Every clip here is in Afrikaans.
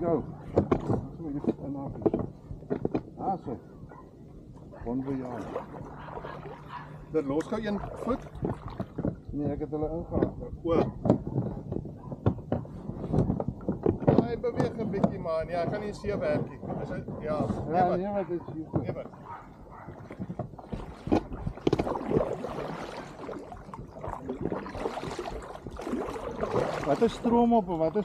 go. That's where you put an office. Ah, so. One by yard. Dat los gou een voet. Nee, ek het hulle ingehaal. O. Hy beweeg 'n bietjie man. Ja, ek kan nie see werkie. Is dit ja. Ja, nee, wat is hier? Nee, wat? Wat is stroom op en wat is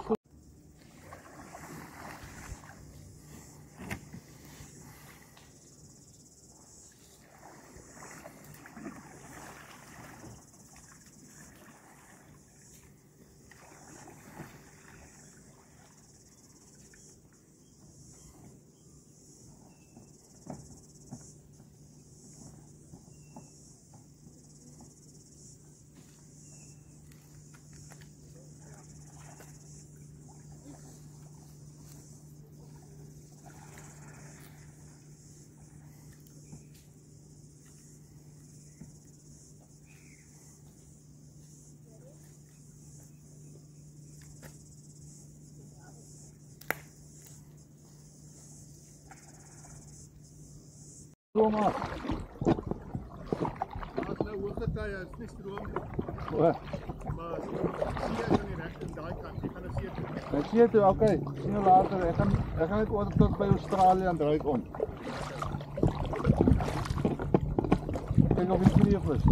stroom af? As nou hoogte tye is nie stroom nie. O, Maar see jy aan die reg in daai kant. Jy gaan nou see toe. ek sien toe, okay. Sien jou later. Ek gaan net oor tot by Australië en draai om. Kyk of die kreef is.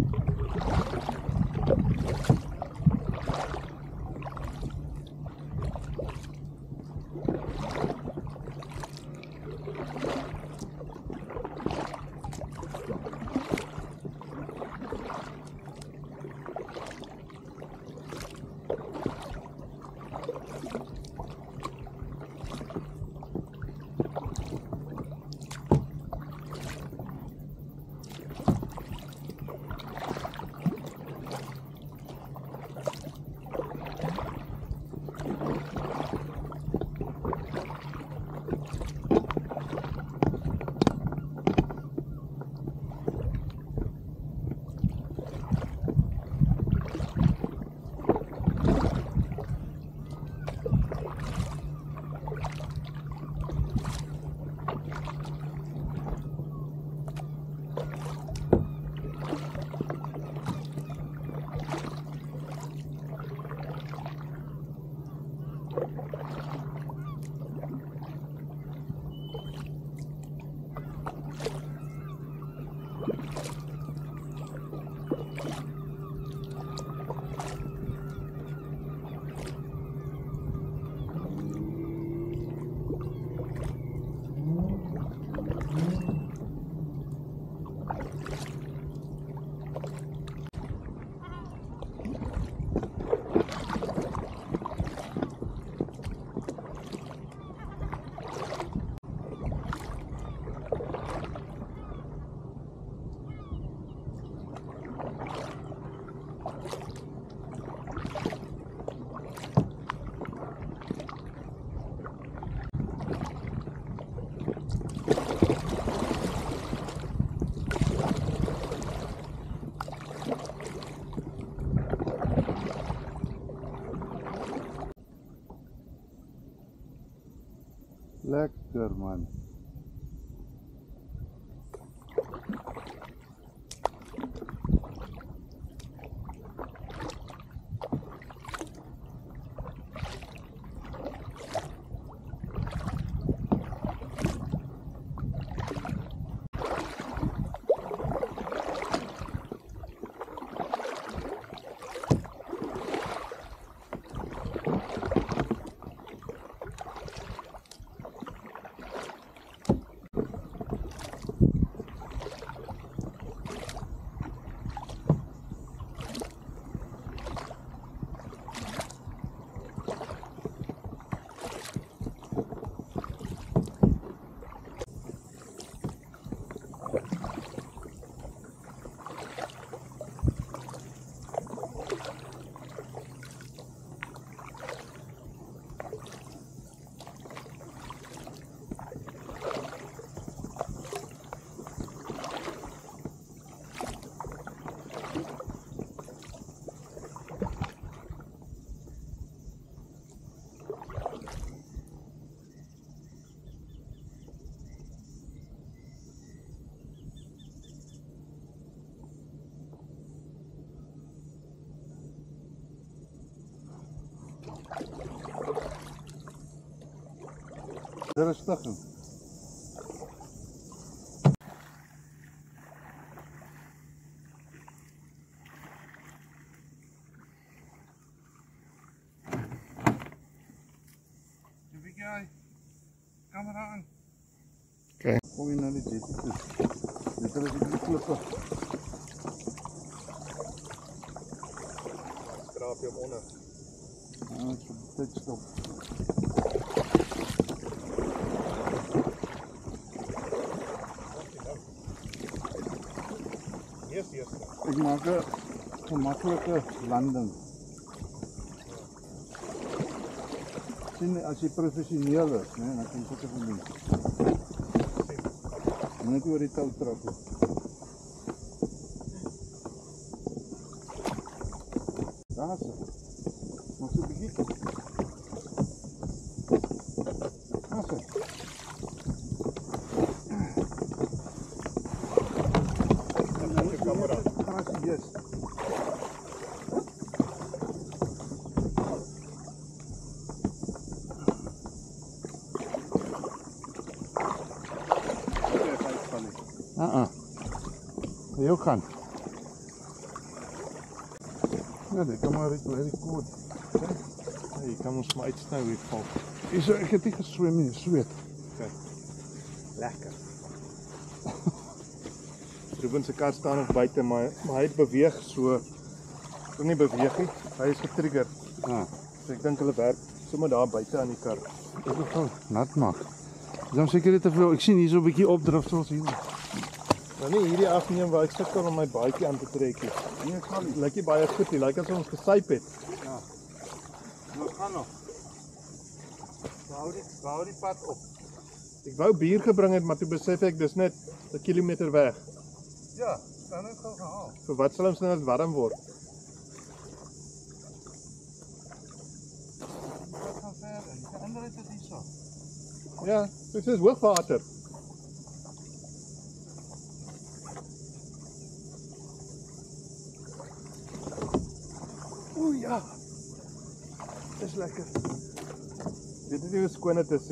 Lekker man. Rustig. Camera aan. Oké. Kom je naar die jetty toe. Dit is die klippe. Skraap je hem onder. Ja, ek het dit stop. Yes. Ek maak 'n gemaklike landing. Sien, as jy professioneel is, né, dan kan jy dit doen. Net oor die touw trap. Daar is het. Nog so 'n bietjie. Daar is het. Yes. Heel gaan. Ja, dit kan maar very goed. Je kan ons maar uitsnijden weer val. Ik heb niet geswemd in zweet. Okay. Lekker. Ruben se kar staan nog buiten, maar hy beweeg so. Nie beweeg nie. Hy is getrigger. Ja. So ek dink hulle werk sommer daar buite aan die kar. Ek wil gou nat maak. Dan seker dit te veel. Ek sien hier so 'n bietjie opdrif soos hier. Maar nie hierdie afneem waar ek sukkel om my baadjie aan te trek nie. Nee, ek gaan nie. Lyk nie baie goed nie. Lyk asof ons gesyp het. Ja. Nou gaan nog. Hou die pad op. Ek wou bier gebring het, maar toe besef ek dis net 'n kilometer weg. Ja, dan het gou gehaal. So wat sal ons nou as warm word? Wat gaan verder? Die verander het dit hierso. Ja, dit is hoogwater. Oeh ja. Dis lekker. Weet jy hoe skoon dit is?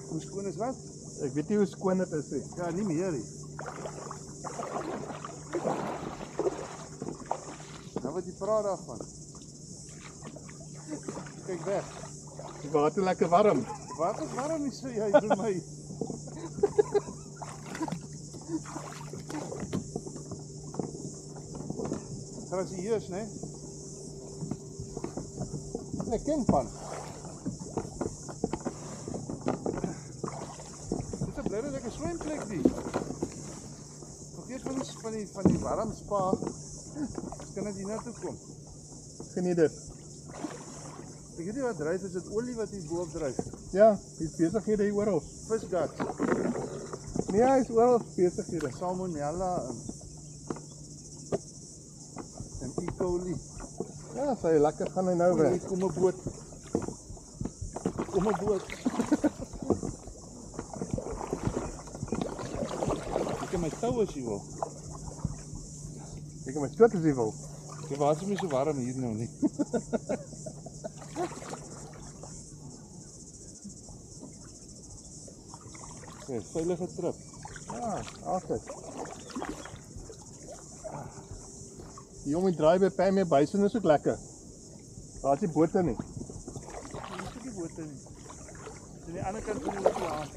Hoe skoon is wat? Ek weet nie hoe skoon dit is nie. Ja, nie meer nie. Nou wat jy praat daarvan. Kyk weg. Die water lekker warm. Wat is warm nie so jy vir my? Grasieus, né? Ek ken van. Dit is 'n blyde lekker swemplek die. Vergeet van die warm spa. Kan dit hier na toe kom. Geniet dit. Ek weet nie wat dryf, is dit olie wat hier bo-op dryf? Ja, hier's besighede hier oral. Visgat, Nee, hy is oral besighede. salmonella en E. coli. Ja, sy lekker gaan hy nou Hier weg. kom 'n boot. Kom 'n boot. Ek het my tou as jy wil. Ek kan my skoot as jy wil. Jy was nie so warm hier nou nie. Okay, veilige trip. Ja, altyd. Die jongen draai by Pamie Basin is ook lekker. Daar is nie bote nie. Dis nie die bote nie. Dis aan die ander kant van die oseaan.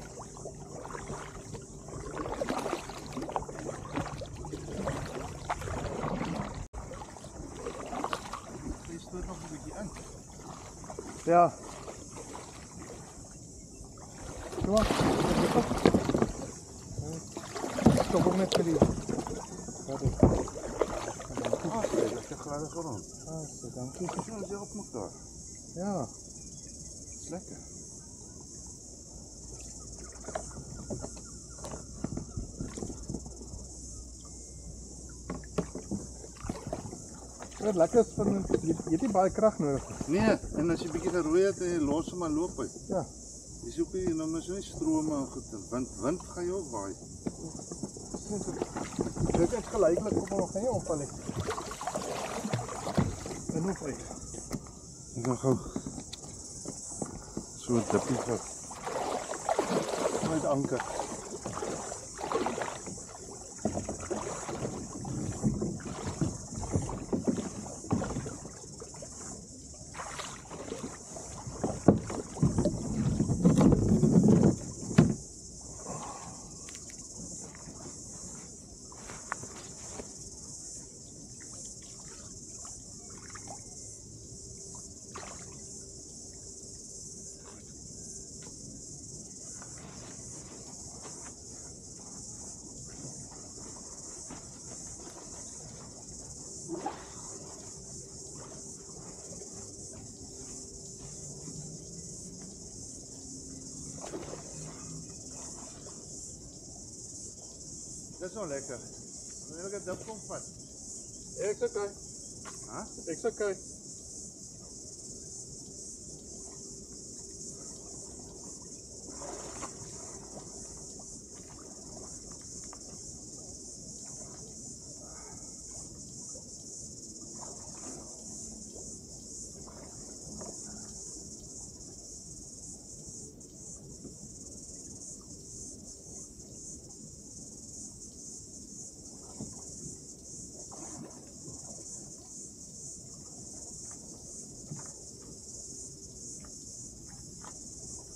Jy stoot nog 'n bietjie in. Ja. Kom maar. Stop hom net vir die. Wat is dit? Dit is 'n gladde grond. So, dankie. Ja, dis op mekaar. Ja. Dis lekker. Wat lekker is van jy het nie baie krag nodig nie. Nee, en as jy bietjie geroei het en jy los hom maar loop hy. Ja. Jy soek hier nou mos nie strome en goed. Wind gaan jou ook waai. Dit is gelyklik op hom gaan jy opval nie. En hoe uit. Ek gaan gou so 'n dippie vat. met anker. Dit is nou lekker. Dan wil ek 'n dip kom vat. Ek's okay. Huh? Ek's okay.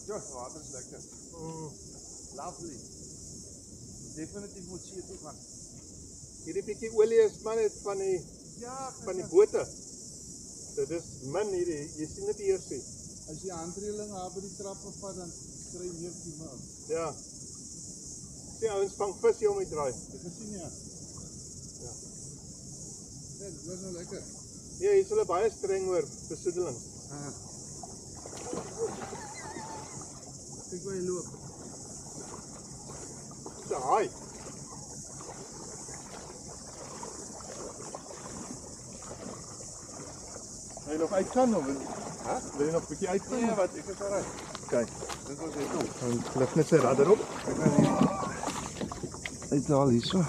Ja, die water is lekker. Lovely. Definitief moet see toe gaan. Hierdie bietjie olie is maar net van die Ja, bote. Dit is min hierdie, jy sien dit eers nie. as jy handreëling daar by die trappe vat, dan kry jy meer kieme. Ja. Sien ouens vang vis hier om die draai. Jy gesien ja. Ja. Ja, dit was nou lekker. Ja, hier is hulle baie streng oor besoedeling. Kyk waar jy loop. Daai. Wil jy nog uit kan of wil jy nog 'n bietjie uit kan? Nee, wat, ek is alright. Kyk, Dit was net om. dan lig net sy radder op. Uithaal hierso.